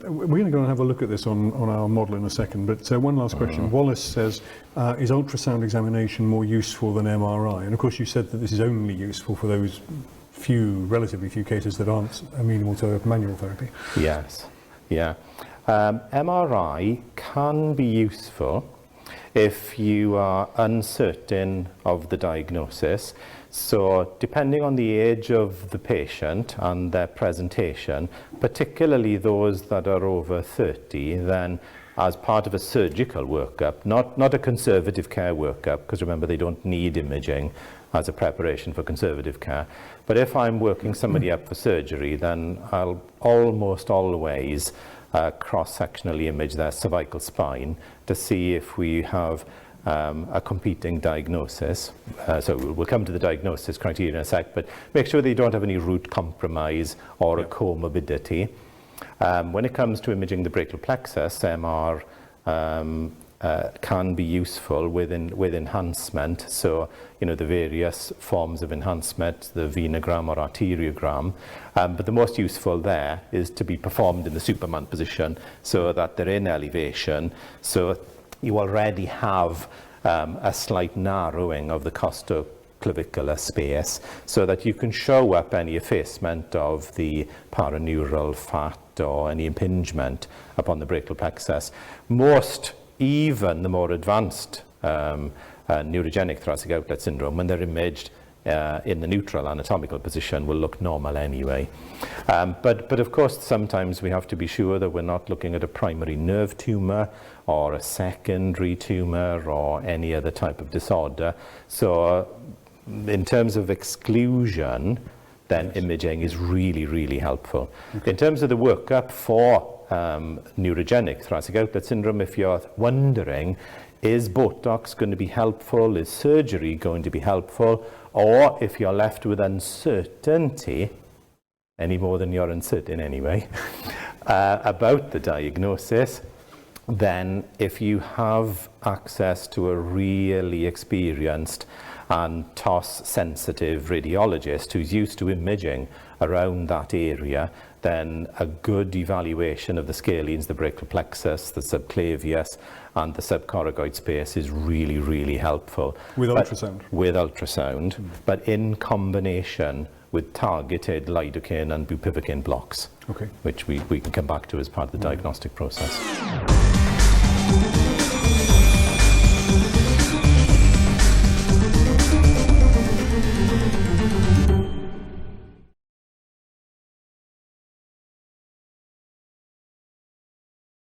We're going to go and have a look at this on our model in a second, but one last question. Wallace says, is ultrasound examination more useful than MRI? And of course you said that this is only useful for those relatively few cases that aren't amenable to manual therapy. Yes, yeah. MRI can be useful if you are uncertain of the diagnosis. So depending on the age of the patient and their presentation, particularly those that are over 30, then as part of a surgical workup, not a conservative care workup, because remember they don't need imaging as a preparation for conservative care. But if I'm working somebody up for surgery, then I'll almost always cross-sectionally image their cervical spine to see if we have a competing diagnosis. So we'll come to the diagnosis criteria in a sec, but make sure that you don't have any root compromise or a comorbidity. When it comes to imaging the brachial plexus, MR can be useful with enhancement. So, you know, the various forms of enhancement, the venogram or arteriogram, but the most useful there is to be performed in the Superman position so that they're in elevation. So you already have a slight narrowing of the costoclavicular space so that you can show up any effacement of the paraneural fat or any impingement upon the brachial plexus. Even the more advanced neurogenic thoracic outlet syndrome, when they're imaged in the neutral anatomical position, will look normal anyway. But of course, sometimes we have to be sure that we're not looking at a primary nerve tumor or a secondary tumor or any other type of disorder. So in terms of exclusion, then imaging is really, really helpful. Okay. In terms of the workup for neurogenic thoracic outlet syndrome, if you're wondering, is Botox going to be helpful? Is surgery going to be helpful? Or if you're left with uncertainty, any more than you're uncertain anyway, about the diagnosis, then if you have access to a really experienced and TOS-sensitive radiologist who's used to imaging around that area, then a good evaluation of the scalenes, the brachial plexus, the subclavius, and the subcoracoid space is really, really helpful. With ultrasound? With ultrasound, but in combination with targeted lidocaine and bupivacaine blocks, okay, which we can come back to as part of the diagnostic process.